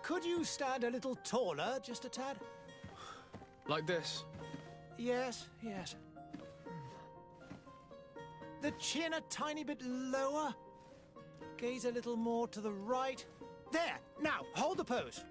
Could you stand a little taller, just a tad? Like this? Yes, yes. The chin a tiny bit lower. Gaze a little more to the right. There! Now, hold the pose.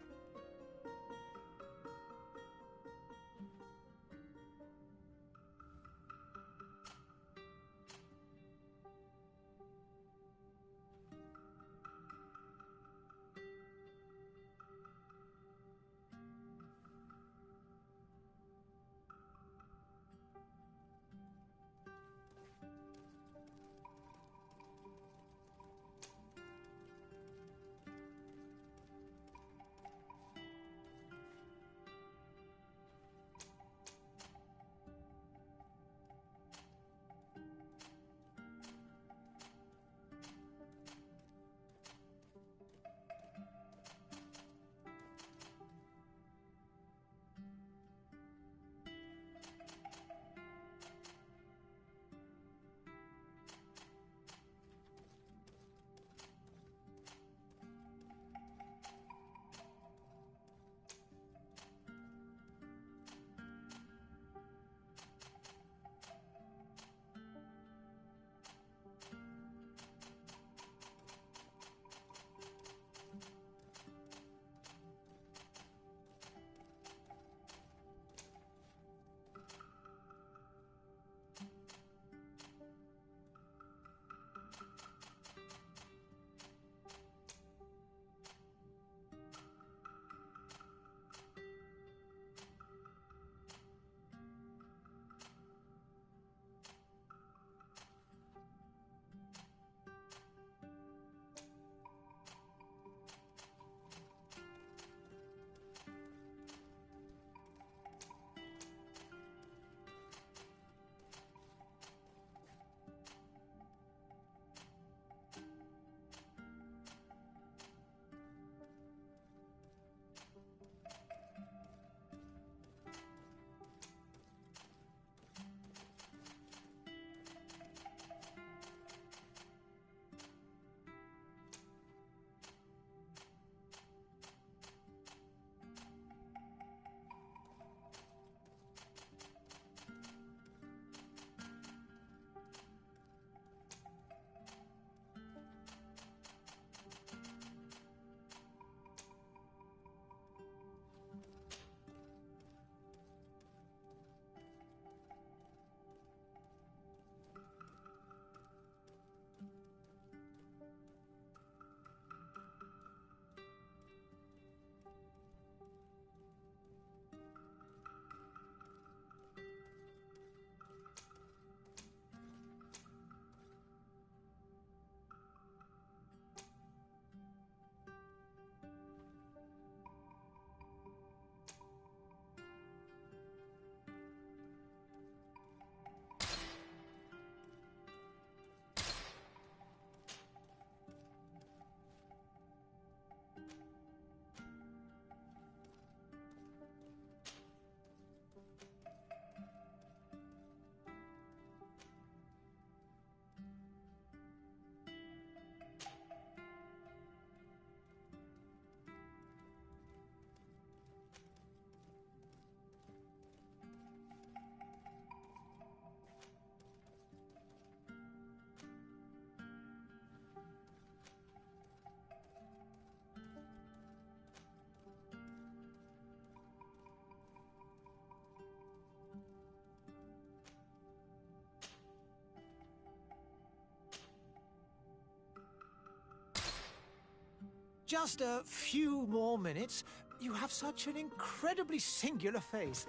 Just a few more minutes. You have such an incredibly singular face.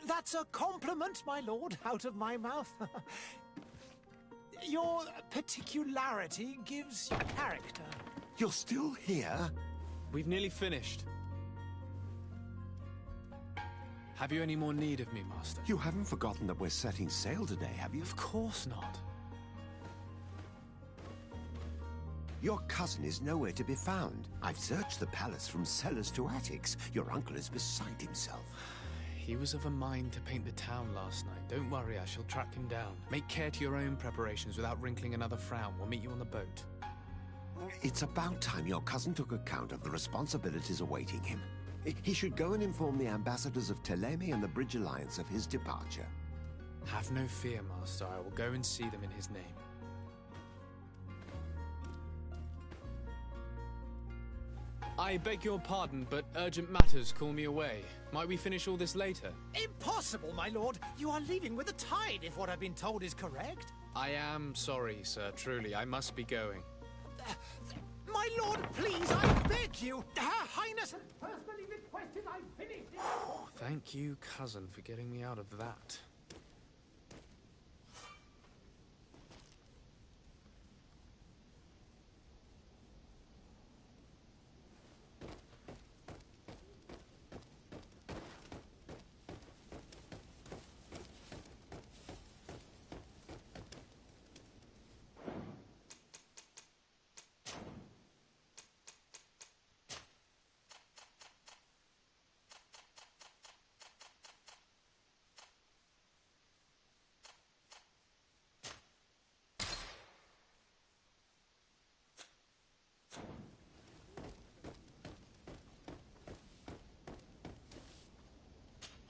That's a compliment, my lord, out of my mouth. Your particularity gives you character. You're still here? We've nearly finished. Have you any more need of me, Master? You haven't forgotten that we're setting sail today, have you? Of course not. Your cousin is nowhere to be found. I've searched the palace from cellars to attics. Your uncle is beside himself. He was of a mind to paint the town last night. Don't worry, I shall track him down. Make care to your own preparations without wrinkling another frown. We'll meet you on the boat. It's about time your cousin took account of the responsibilities awaiting him. He should go and inform the ambassadors of Telemi and the Bridge Alliance of his departure. Have no fear, Master. I will go and see them in his name. I beg your pardon, but urgent matters call me away. Might we finish all this later? Impossible, my lord! You are leaving with the tide, if what I've been told is correct. I am sorry, sir. Truly, I must be going. My lord, please, I beg you! Her Highness has personally requested I finish it! Thank you, cousin, for getting me out of that.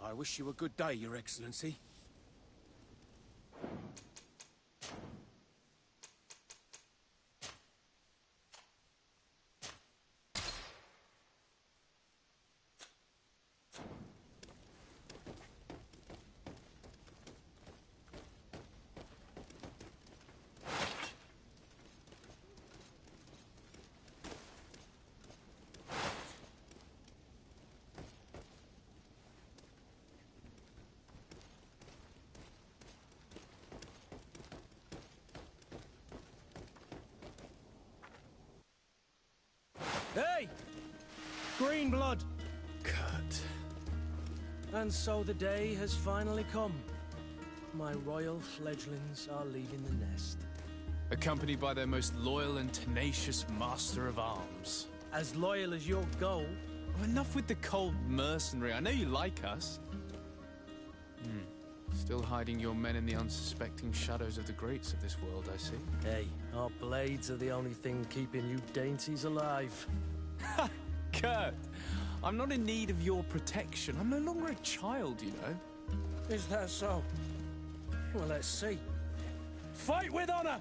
I wish you a good day, Your Excellency. Hey! Green blood! Kurt. And so the day has finally come. My royal fledglings are leaving the nest. Accompanied by their most loyal and tenacious master of arms. As loyal as your goal. Oh, enough with the cold mercenary. I know you like us. Still hiding your men in the unsuspecting shadows of the greats of this world, I see. Hey, our blades are the only thing keeping you dainties alive. Ha! Kurt! I'm not in need of your protection. I'm no longer a child, you know. Is that so? Well, let's see. Fight with honor!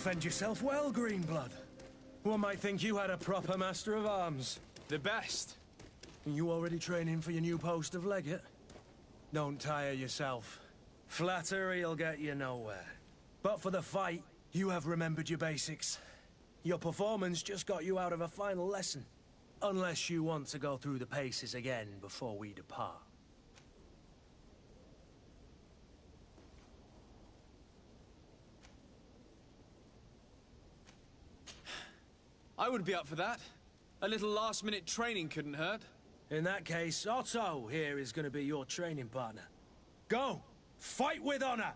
defend yourself well, Greenblood. One might think you had a proper master of arms. The best. You already training for your new post of legate? Don't tire yourself. Flattery'll get you nowhere. But for the fight, you have remembered your basics. Your performance just got you out of a final lesson. Unless you want to go through the paces again before we depart. I would be up for that. A little last-minute training couldn't hurt. In that case, Otto here is going to be your training partner. Go! Fight with honor!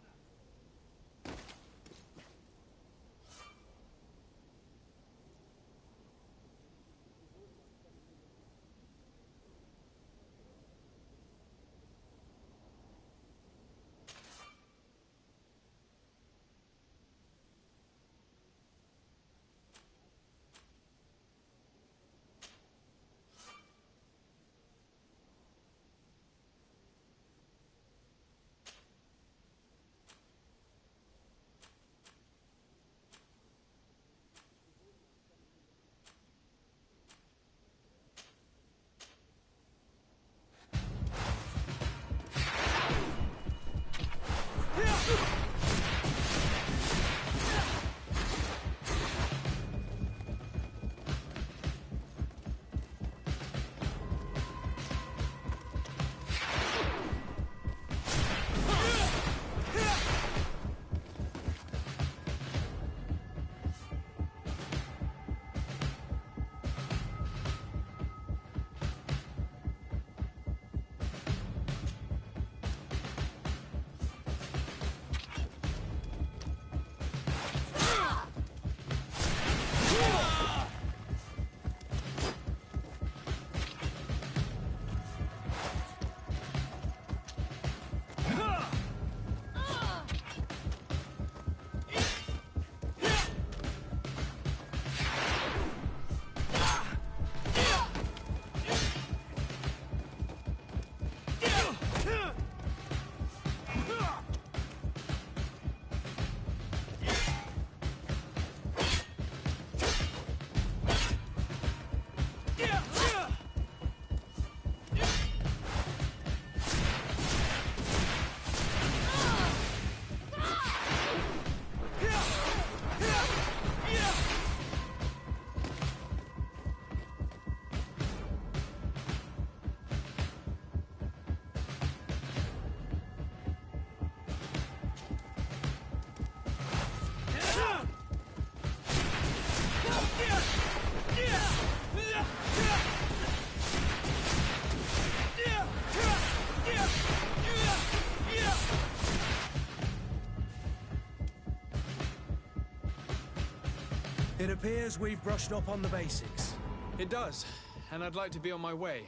It appears we've brushed up on the basics. It does, and I'd like to be on my way.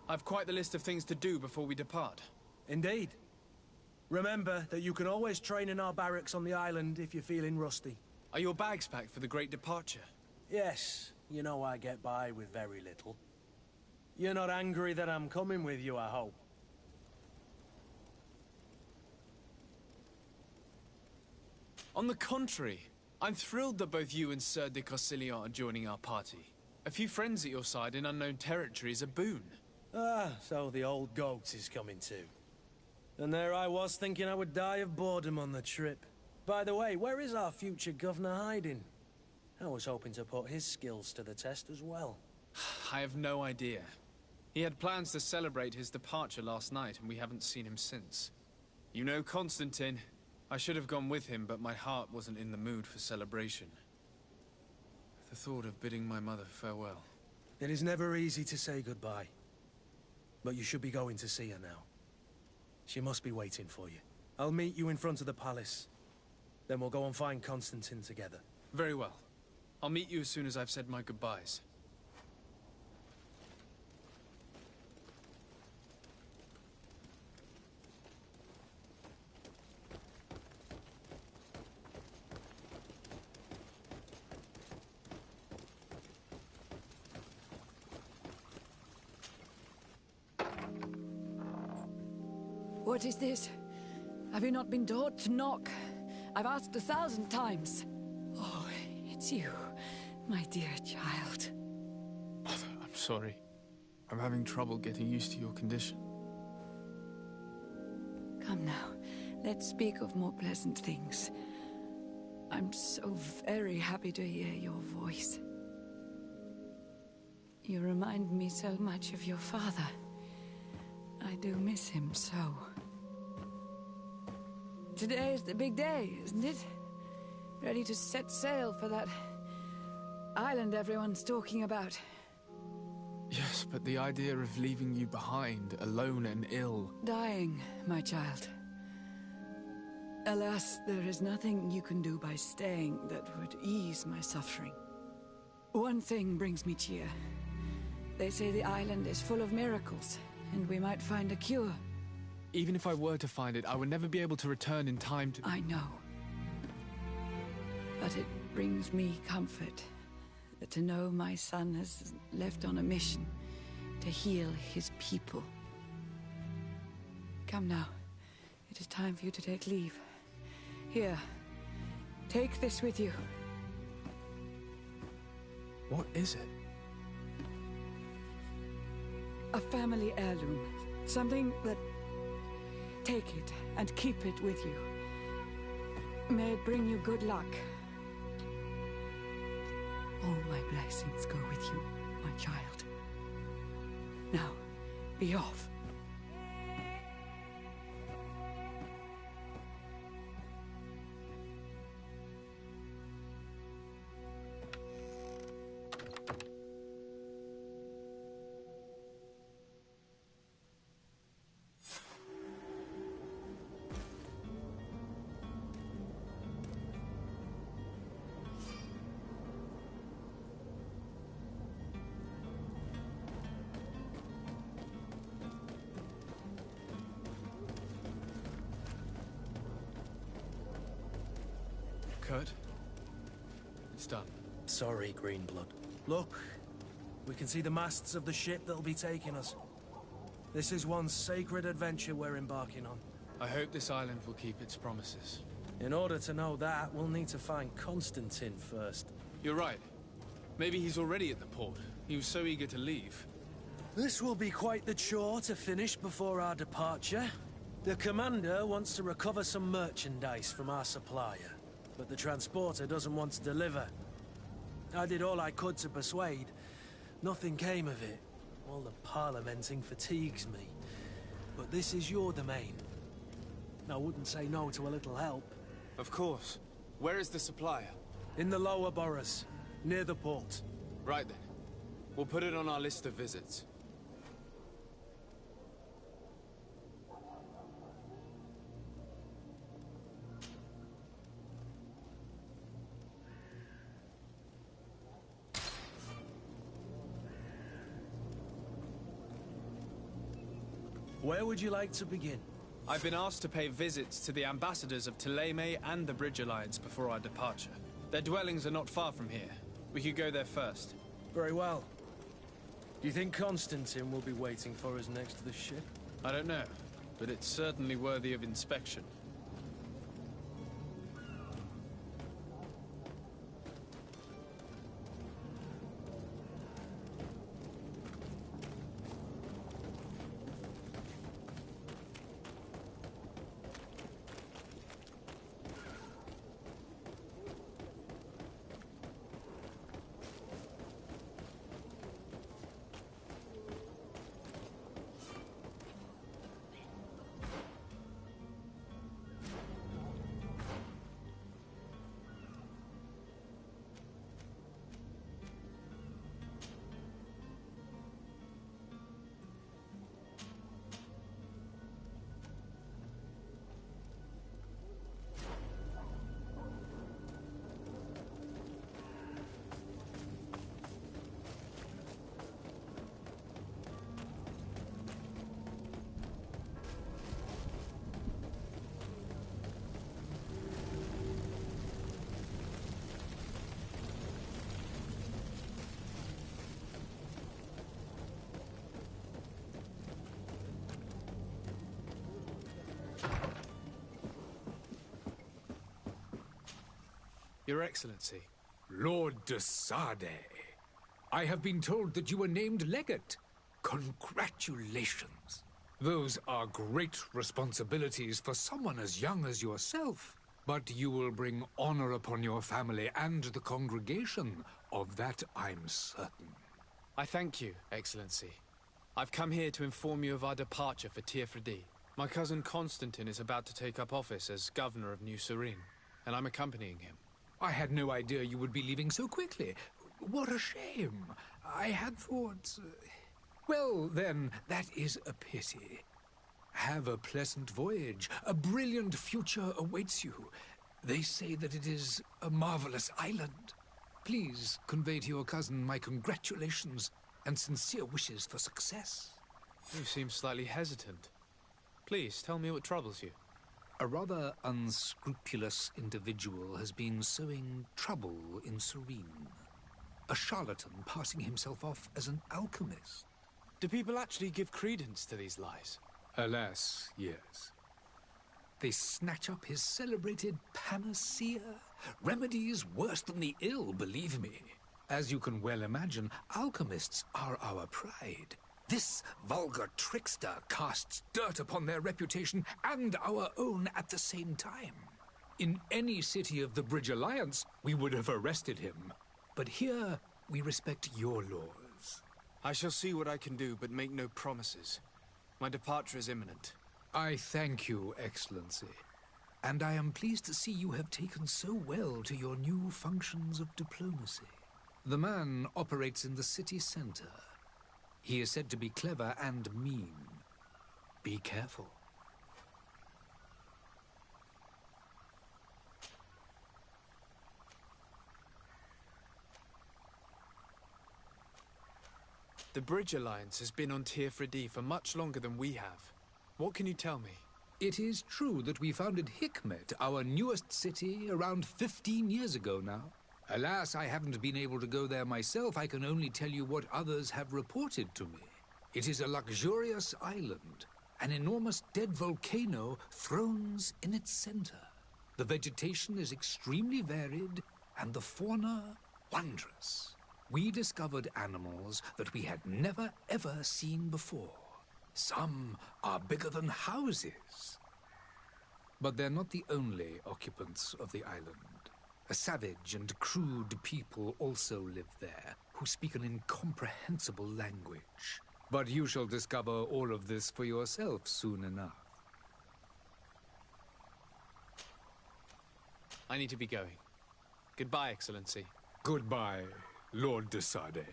I've quite the list of things to do before we depart. Indeed. Remember that you can always train in our barracks on the island if you're feeling rusty. Are your bags packed for the great departure? Yes, you know I get by with very little. You're not angry that I'm coming with you, I hope. On the contrary, I'm thrilled that both you and Sir de Cossillon are joining our party. A few friends at your side in unknown territory is a boon. Ah, so the old goat is coming too. And there I was thinking I would die of boredom on the trip. By the way, where is our future governor hiding? I was hoping to put his skills to the test as well. I have no idea. He had plans to celebrate his departure last night, and we haven't seen him since. You know Constantine. I should have gone with him, but my heart wasn't in the mood for celebration. The thought of bidding my mother farewell. It is never easy to say goodbye. But you should be going to see her now. She must be waiting for you. I'll meet you in front of the palace. Then we'll go and find Constantine together. Very well. I'll meet you as soon as I've said my goodbyes. What is this? Have you not been taught to knock? I've asked 1,000 times. Oh, It's you, my dear child. Mother, I'm sorry. I'm having trouble getting used to your condition. Come now, let's speak of more pleasant things. I'm so very happy to hear your voice. You remind me so much of your father. I do miss him so. Today is the big day, isn't it? Ready to set sail for that island everyone's talking about. Yes, but the idea of leaving you behind, alone and ill... Dying, my child. Alas, there is nothing you can do by staying that would ease my suffering. One thing brings me cheer. They say the island is full of miracles, and we might find a cure. Even if I were to find it, I would never be able to return in time to... I know. But it brings me comfort to know my son has left on a mission to heal his people. Come now. It is time for you to take leave. Here, take this with you. What is it? A family heirloom. Something that... Take it and keep it with you. May it bring you good luck. All my blessings go with you, my child. Now, be off. Kurt? It's done. Sorry, Greenblood. Look, we can see the masts of the ship that'll be taking us. This is one sacred adventure we're embarking on. I hope this island will keep its promises. In order to know that, we'll need to find Constantine first. You're right. Maybe he's already at the port. He was so eager to leave. This will be quite the chore to finish before our departure. The commander wants to recover some merchandise from our supplier, but the transporter doesn't want to deliver. I did all I could to persuade. Nothing came of it. All the parliamenting fatigues me. But this is your domain. I wouldn't say no to a little help. Of course. Where is the supplier? In the lower boroughs, near the port. Right then. We'll put it on our list of visits. Where would you like to begin? I've been asked to pay visits to the ambassadors of Thélème and the Bridge Alliance before our departure. Their dwellings are not far from here. We could go there first. Very well. Do you think Constantine will be waiting for us next to the ship? I don't know, but it's certainly worthy of inspection. Your Excellency, Lord TheXandess. I have been told that you were named Legate. Congratulations. Those are great responsibilities for someone as young as yourself. But you will bring honor upon your family and the congregation. Of that I'm certain. I thank you, Excellency. I've come here to inform you of our departure for TheXandess. My cousin Constantine is about to take up office as governor of New Serene, and I'm accompanying him. I had no idea you would be leaving so quickly. What a shame. I had thought... Well, then, that is a pity. Have a pleasant voyage. A brilliant future awaits you. They say that it is a marvelous island. Please convey to your cousin my congratulations and sincere wishes for success. You seem slightly hesitant. Please, tell me what troubles you. A rather unscrupulous individual has been sowing trouble in Serene. A charlatan passing himself off as an alchemist. Do people actually give credence to these lies? Alas, yes. They snatch up his celebrated panacea. Remedies worse than the ill, believe me. As you can well imagine, alchemists are our pride. This vulgar trickster casts dirt upon their reputation and our own at the same time. In any city of the Bridge Alliance, we would have arrested him. But here, we respect your laws. I shall see what I can do, but make no promises. My departure is imminent. I thank you, Excellency. And I am pleased to see you have taken so well to your new functions of diplomacy. The man operates in the city center. He is said to be clever and mean. Be careful. The Bridge Alliance has been on TheXandess for much longer than we have. What can you tell me? It is true that we founded Hikmet, our newest city, around 15 years ago now. Alas, I haven't been able to go there myself. I can only tell you what others have reported to me. It is a luxurious island. An enormous dead volcano thrones in its center. The vegetation is extremely varied, and the fauna wondrous. We discovered animals that we had never ever seen before. Some are bigger than houses. But they're not the only occupants of the island. A savage and crude people also live there, who speak an incomprehensible language. But you shall discover all of this for yourself soon enough. I need to be going. Goodbye, Excellency. Goodbye, Lord TheXandess.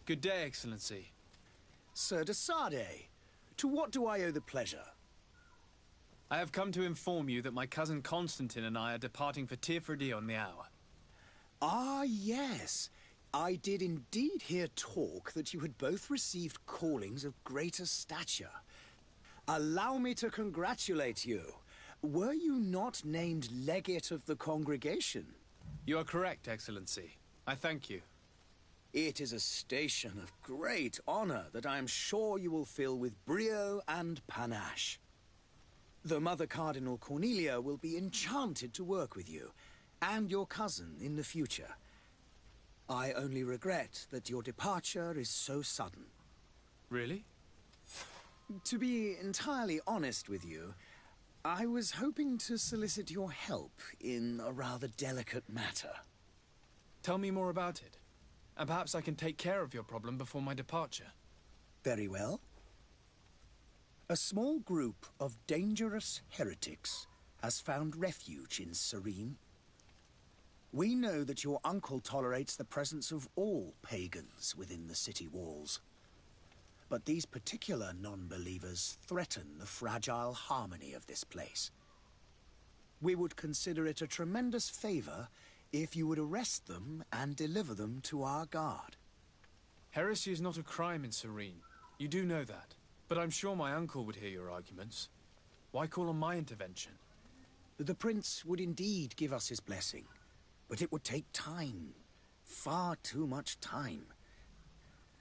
Good day, Excellency. Sir TheXandess, to what do I owe the pleasure? I have come to inform you that my cousin Constantine and I are departing for TheXandess on the hour. Ah, yes. I did indeed hear talk that you had both received callings of greater stature. Allow me to congratulate you. Were you not named Legate of the congregation? You are correct, Excellency. I thank you. It is a station of great honor that I am sure you will fill with brio and panache. The Mother Cardinal Cornelia will be enchanted to work with you, and your cousin in the future. I only regret that your departure is so sudden. Really? To be entirely honest with you, I was hoping to solicit your help in a rather delicate matter. Tell me more about it. And perhaps I can take care of your problem before my departure. Very well. A small group of dangerous heretics has found refuge in Serene. We know that your uncle tolerates the presence of all pagans within the city walls. But these particular non-believers threaten the fragile harmony of this place. We would consider it a tremendous favor if you would arrest them and deliver them to our guard. Heresy is not a crime in Serene. You do know that. But I'm sure my uncle would hear your arguments. Why call on my intervention? The Prince would indeed give us his blessing, but it would take time. Far too much time.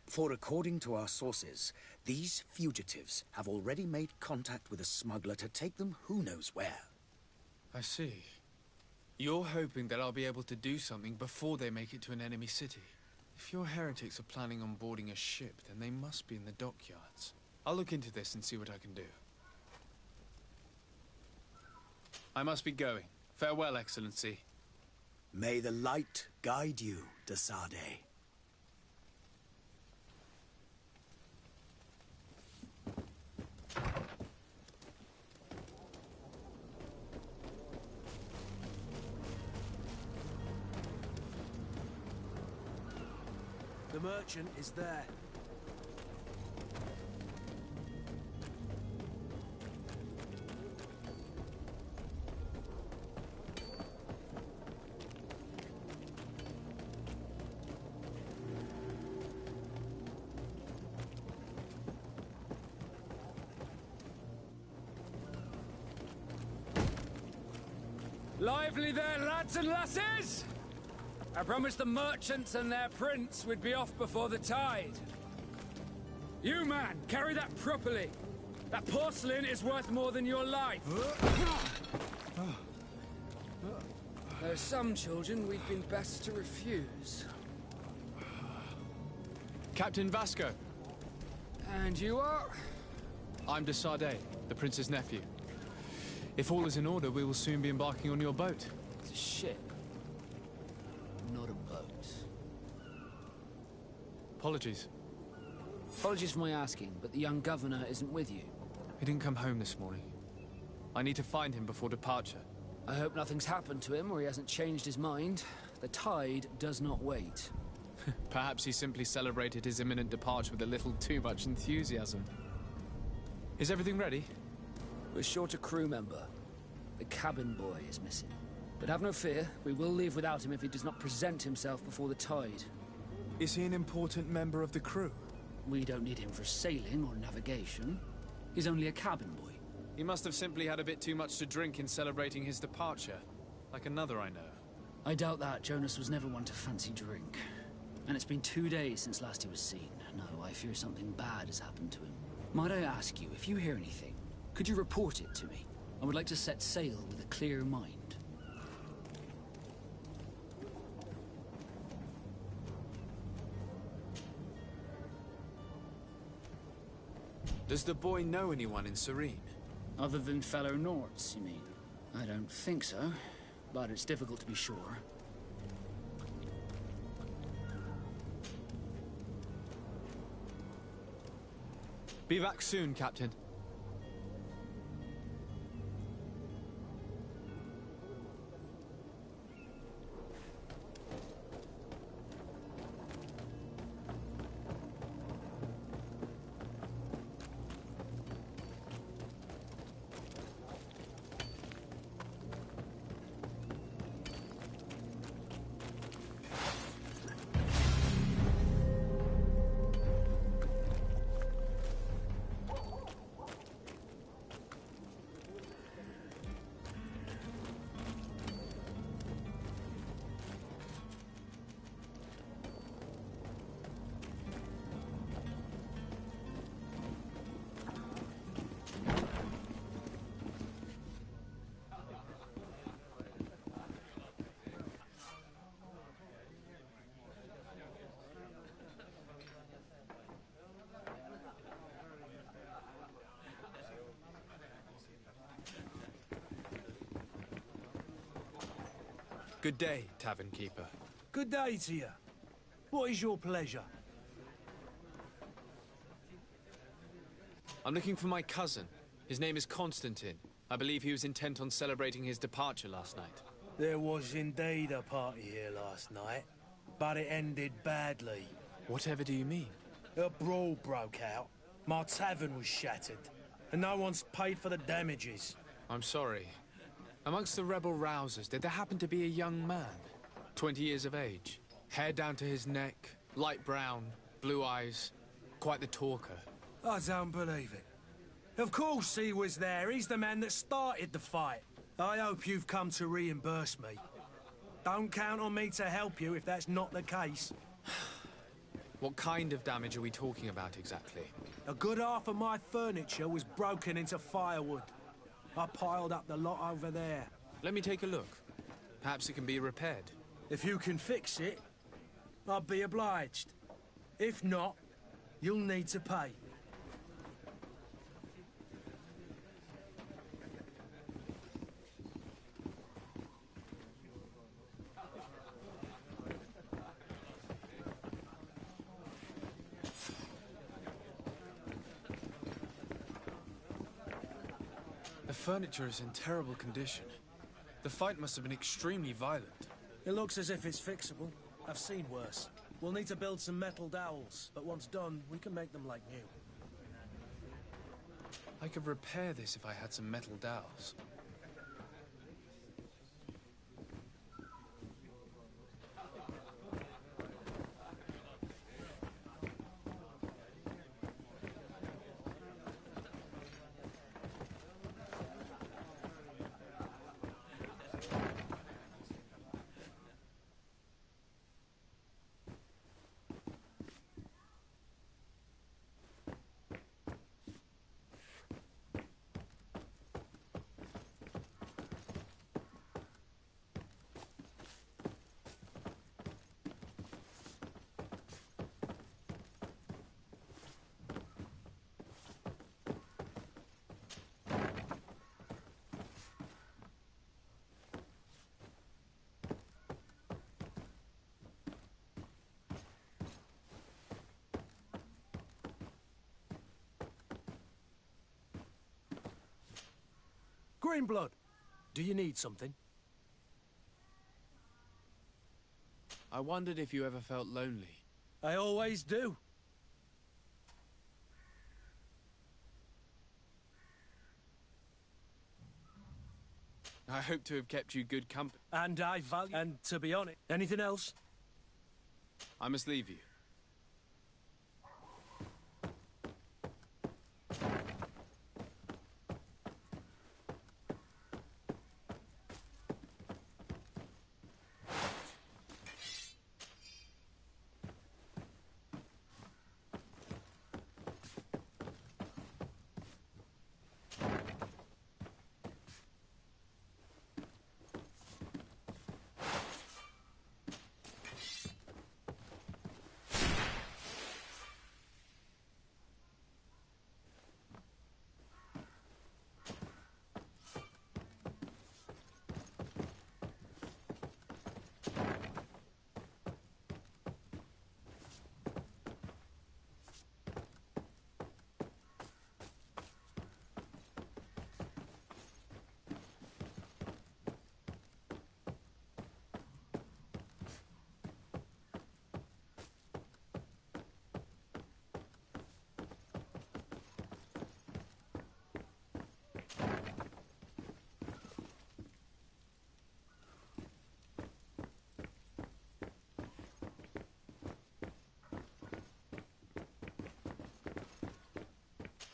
For according to our sources, these fugitives have already made contact with a smuggler to take them who knows where. I see. You're hoping that I'll be able to do something before they make it to an enemy city. If your heretics are planning on boarding a ship, then they must be in the dockyards. I'll look into this and see what I can do. I must be going. Farewell, Excellency. May the light guide you, TheXandess. The merchant is there. Lively there, lads and lasses! I promised the merchants and their prince we'd be off before the tide. You, man, carry that properly. That porcelain is worth more than your life. There's some children we'd been best to refuse. Captain Vasco. And you are? I'm TheXandess, the prince's nephew. If all is in order, we will soon be embarking on your boat. It's a ship. Not a boat. Apologies. Apologies for my asking, but the young governor isn't with you. He didn't come home this morning. I need to find him before departure. I hope nothing's happened to him or he hasn't changed his mind. The tide does not wait. Perhaps he simply celebrated his imminent departure with a little too much enthusiasm. Is everything ready? We're short a crew member. The cabin boy is missing. But have no fear, we will leave without him if he does not present himself before the tide. Is he an important member of the crew? We don't need him for sailing or navigation. He's only a cabin boy. He must have simply had a bit too much to drink in celebrating his departure. Like another I know. I doubt that. Jonas was never one to fancy drink. And it's been 2 days since last he was seen. No, I fear something bad has happened to him. Might I ask you, if you hear anything, could you report it to me? I would like to set sail with a clear mind. Does the boy know anyone in Serene? Other than fellow Norts, you mean? I don't think so, but it's difficult to be sure. Be back soon, Captain. Good day, tavern keeper. Good day to you. What is your pleasure? I'm looking for my cousin. His name is Constantine. I believe he was intent on celebrating his departure last night. There was indeed a party here last night, but it ended badly. Whatever do you mean? A brawl broke out. My tavern was shattered, and no one's paid for the damages. I'm sorry. Amongst the rebel rousers, did there happen to be a young man? 20 years of age. Hair down to his neck, light brown, Blue eyes. Quite the talker. I don't believe it. Of course he was there. He's the man that started the fight. I hope you've come to reimburse me. Don't count on me to help you if that's not the case. What kind of damage are we talking about exactly? A good half of my furniture was broken into firewood. I piled up the lot over there. Let me take a look. Perhaps it can be repaired. If you can fix it, I'll be obliged. If not, you'll need to pay. The furniture is in terrible condition. The fight must have been extremely violent. It looks as if it's fixable. I've seen worse. We'll need to build some metal dowels, but once done, we can make them like new. I could repair this if I had some metal dowels. Greenblood, do you need something? I wondered if you ever felt lonely. I always do. I hope to have kept you good company. And I value... And to be honest, anything else? I must leave you.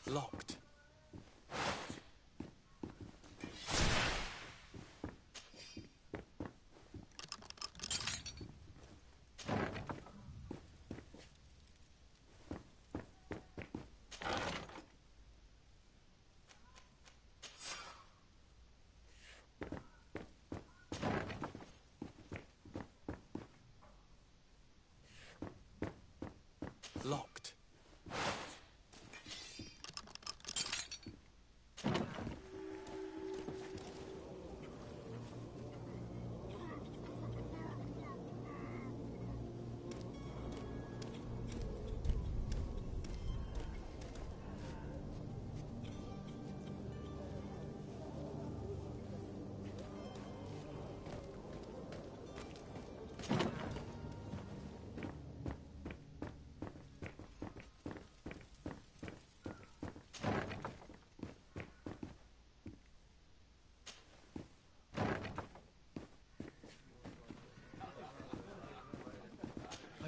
Locked. Locked.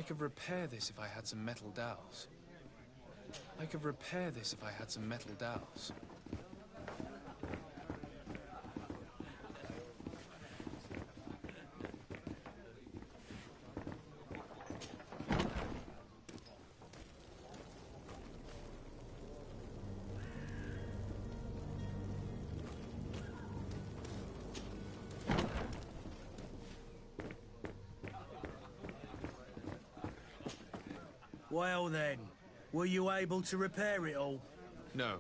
could repair this if I had some metal dowels. I could repair this if I had some metal dowels. Well then, were you able to repair it all? No,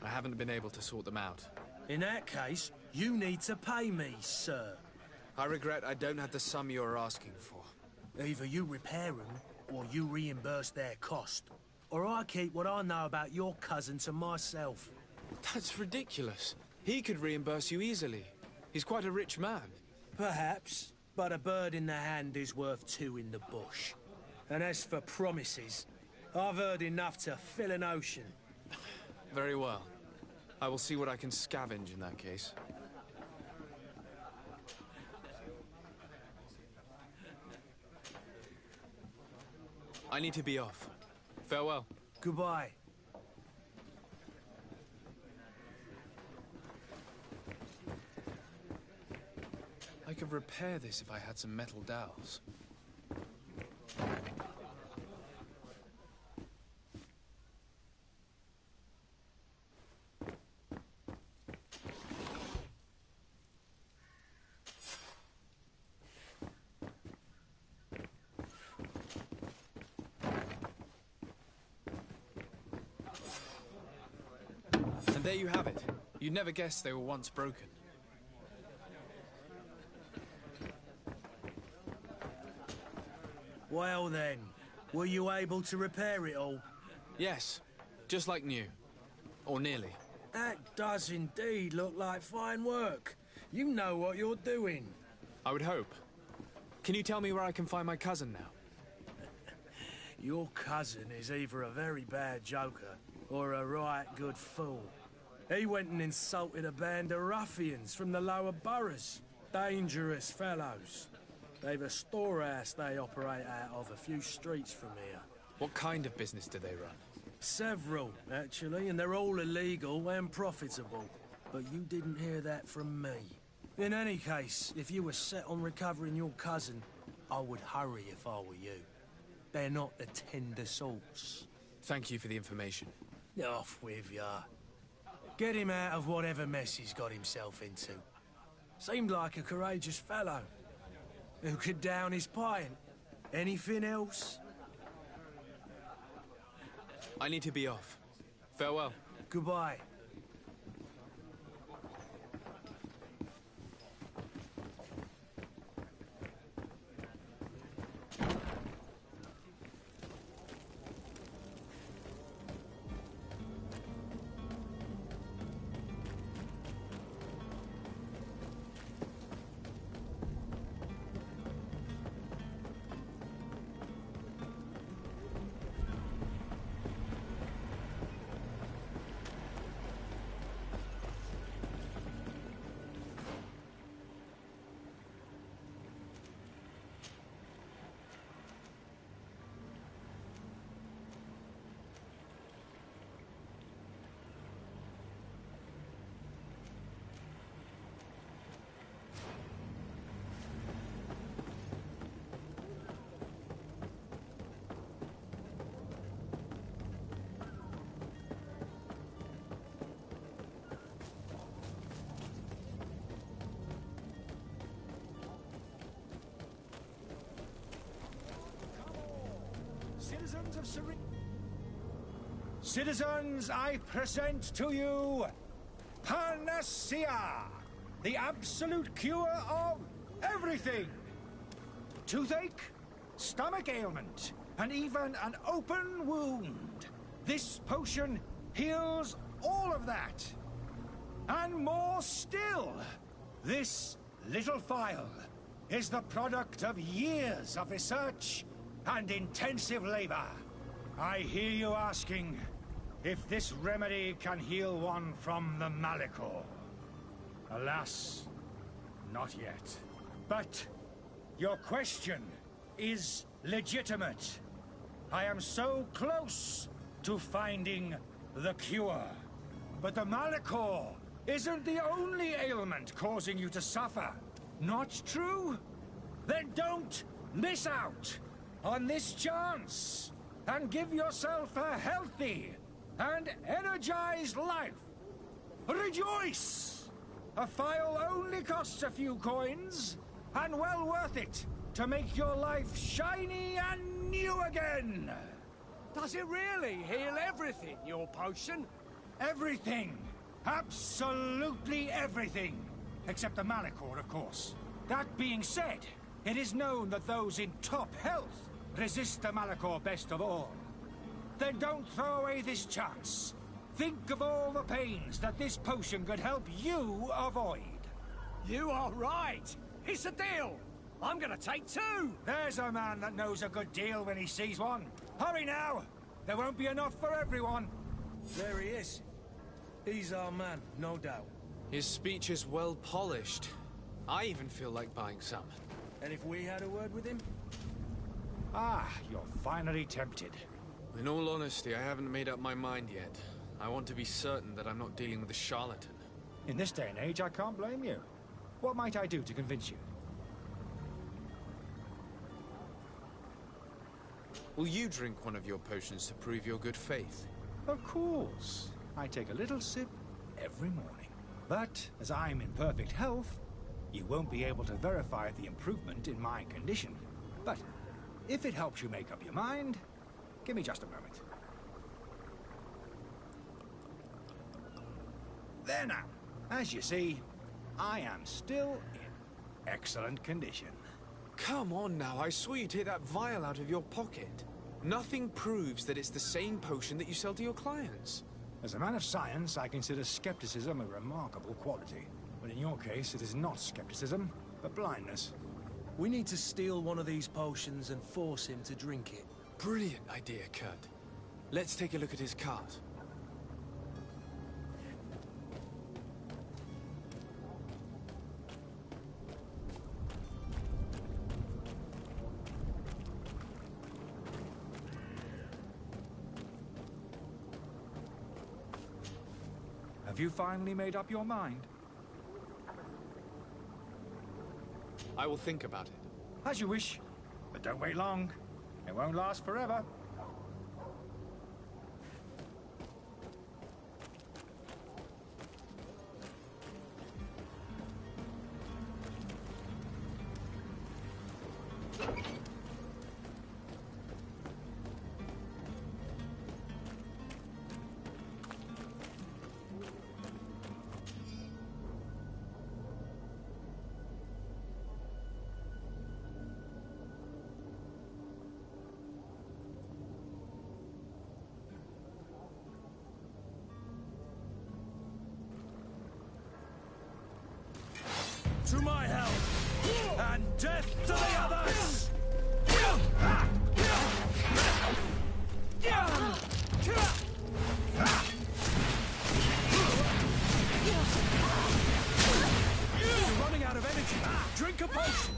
I haven't been able to sort them out. In that case, you need to pay me, sir. I regret I don't have the sum you are asking for. Either you repair them, or you reimburse their cost. Or I keep what I know about your cousin to myself. That's ridiculous. He could reimburse you easily. He's quite a rich man. Perhaps, but a bird in the hand is worth two in the bush. And as for promises, I've heard enough to fill an ocean. Very well. I will see what I can scavenge in that case. I need to be off. Farewell. Goodbye. I could repair this if I had some metal dowels. And there you have it. You'd never guess they were once broken. Well then, were you able to repair it all? Yes, just like new. Or nearly. That does indeed look like fine work. You know what you're doing. I would hope. Can you tell me where I can find my cousin now? Your cousin is either a very bad joker or a right good fool. He went and insulted a band of ruffians from the lower boroughs. Dangerous fellows. They've a storehouse they operate out of a few streets from here. What kind of business do they run? Several, actually, and they're all illegal and profitable. But you didn't hear that from me. In any case, if you were set on recovering your cousin, I would hurry if I were you. They're not the tender sorts. Thank you for the information. Off with ya. Get him out of whatever mess he's got himself into. Seemed like a courageous fellow. Who could down his pint? Anything else? I need to be off. Farewell. Goodbye. Citizens of Serene... Citizens, I present to you Panacea, the absolute cure of everything. Toothache, stomach ailment, and even an open wound. This potion heals all of that. And more still, this little phial is the product of years of research and intensive labor. I hear you asking if this remedy can heal one from the Malichor. Alas, not yet. But your question is legitimate. I am so close to finding the cure. But the Malachor isn't the only ailment causing you to suffer. Not true? Then don't miss out on this chance and give yourself a healthy and energized life. Rejoice! A file only costs a few coins, and well worth it to make your life shiny and new again. Does it really heal everything, your potion? Everything. Absolutely everything. Except the Malachor, of course. That being said, it is known that those in top health resist the Malachor best of all. Then don't throw away this chance. Think of all the pains that this potion could help you avoid. You are right. It's a deal. I'm gonna take 2. There's a man that knows a good deal when he sees one. Hurry now. There won't be enough for everyone. There he is. He's our man, no doubt. His speech is well polished. I even feel like buying some. And if we had a word with him? Ah, you're finally tempted. In all honesty, I haven't made up my mind yet. I want to be certain that I'm not dealing with a charlatan. In this day and age, I can't blame you. What might I do to convince you? Will you drink one of your potions to prove your good faith? Of course. I take a little sip every morning. But as I'm in perfect health, you won't be able to verify the improvement in my condition. But if it helps you make up your mind, give me just a moment. There now. As you see, I am still in excellent condition. Come on now, I saw you take that vial out of your pocket. Nothing proves that it's the same potion that you sell to your clients. As a man of science, I consider skepticism a remarkable quality. But in your case, it is not skepticism, but blindness. We need to steal one of these potions and force him to drink it. Brilliant idea, Kurt. Let's take a look at his cart. Have you finally made up your mind? I will think about it. As you wish, but don't wait long. It won't last forever. To my help! And death to the others! You're running out of energy. Drink a potion!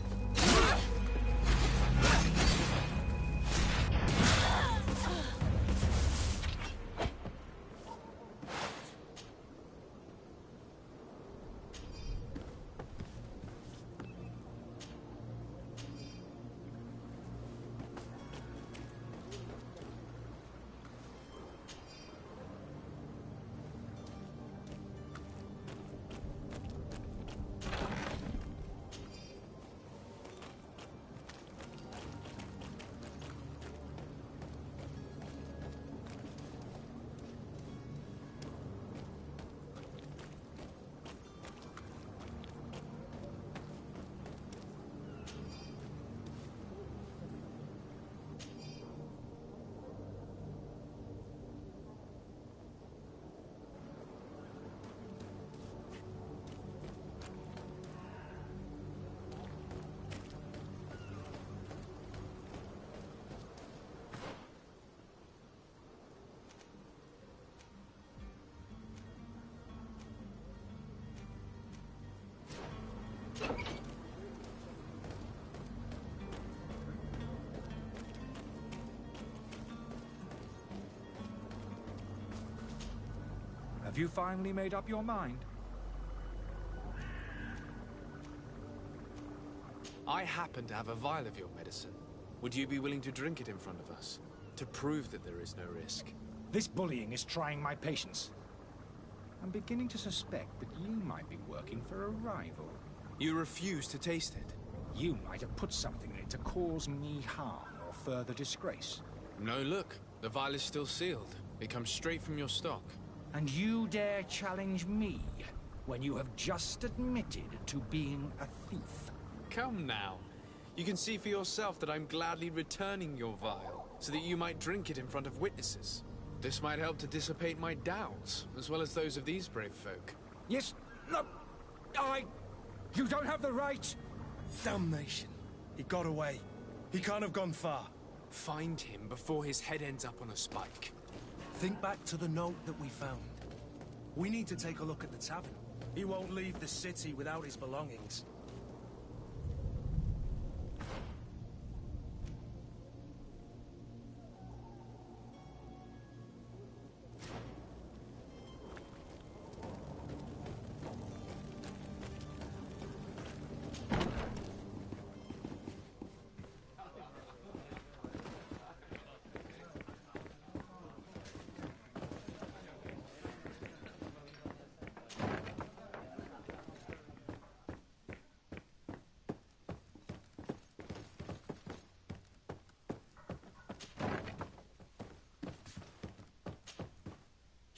Have you finally made up your mind? I happen to have a vial of your medicine. Would you be willing to drink it in front of us? To prove that there is no risk? This bullying is trying my patience. I'm beginning to suspect that you might be working for a rival. You refuse to taste it? You might have put something in it to cause me harm or further disgrace. No, look. The vial is still sealed. It comes straight from your stock. And you dare challenge me when you have just admitted to being a thief? Come now. You can see for yourself that I'm gladly returning your vial, so that you might drink it in front of witnesses. This might help to dissipate my doubts, as well as those of these brave folk. Yes, no, You don't have the right! Damnation. He got away. He can't have gone far. Find him before his head ends up on a spike. Think back to the note that we found. We need to take a look at the tavern. He won't leave the city without his belongings.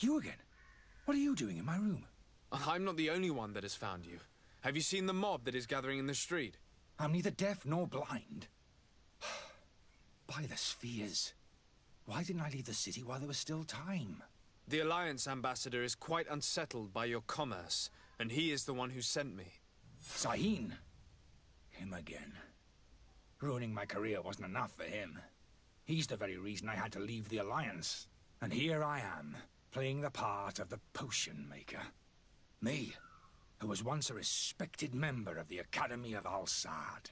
You again? What are you doing in my room? I'm not the only one that has found you. Have you seen the mob that is gathering in the street? I'm neither deaf nor blind. By the spheres. Why didn't I leave the city while there was still time? The Alliance ambassador is quite unsettled by your commerce, and he is the one who sent me. Sahin. Him again. Ruining my career wasn't enough for him. He's the very reason I had to leave the Alliance. And here I am, playing the part of the potion maker. Me, who was once a respected member of the Academy of Al-Sad.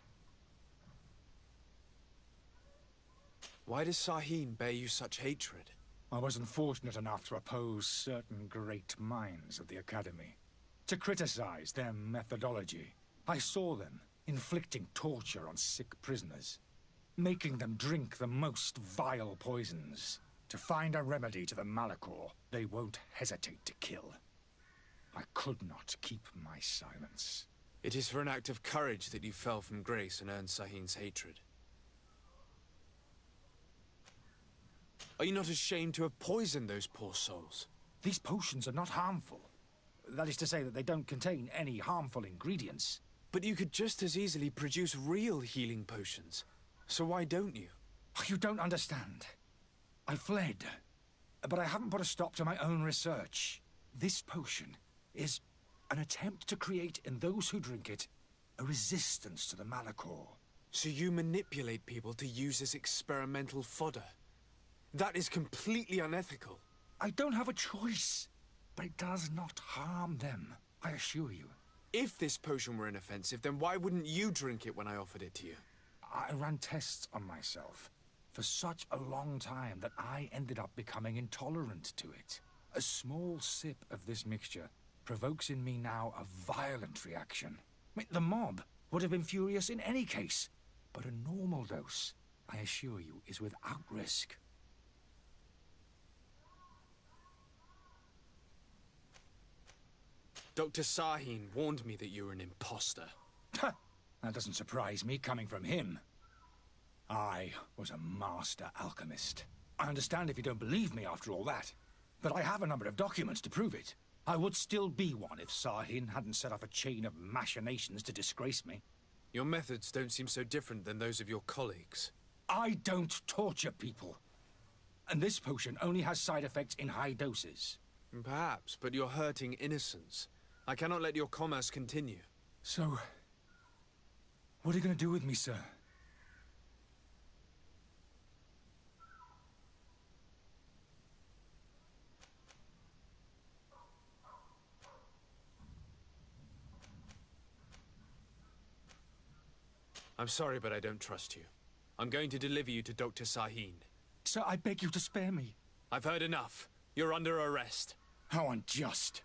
Why does Sahin bear you such hatred? I wasn't fortunate enough to oppose certain great minds of the Academy. To criticize their methodology. I saw them inflicting torture on sick prisoners. Making them drink the most vile poisons. To find a remedy to the Malachor they won't hesitate to kill. I could not keep my silence. It is for an act of courage that you fell from grace and earned Sahin's hatred. Are you not ashamed to have poisoned those poor souls? These potions are not harmful. That is to say that they don't contain any harmful ingredients. But you could just as easily produce real healing potions. So why don't you? You don't understand. I fled, but I haven't put a stop to my own research. This potion is an attempt to create in those who drink it a resistance to the Malachor. So you manipulate people to use as experimental fodder? That is completely unethical. I don't have a choice, but it does not harm them, I assure you. If this potion were inoffensive, then why wouldn't you drink it when I offered it to you? I ran tests on myself for such a long time that I ended up becoming intolerant to it. A small sip of this mixture provokes in me now a violent reaction. The mob would have been furious in any case, but a normal dose, I assure you, is without risk. Dr. Sahin warned me that you were an imposter. That doesn't surprise me, coming from him. I was a master alchemist. I understand if you don't believe me after all that, but I have a number of documents to prove it. I would still be one if Sahin hadn't set off a chain of machinations to disgrace me. Your methods don't seem so different than those of your colleagues. I don't torture people. And this potion only has side effects in high doses. Perhaps, but you're hurting innocents. I cannot let your commerce continue. So, what are you going to do with me, sir? I'm sorry, but I don't trust you. I'm going to deliver you to Dr. Sahin. Sir, I beg you to spare me. I've heard enough. You're under arrest. How unjust.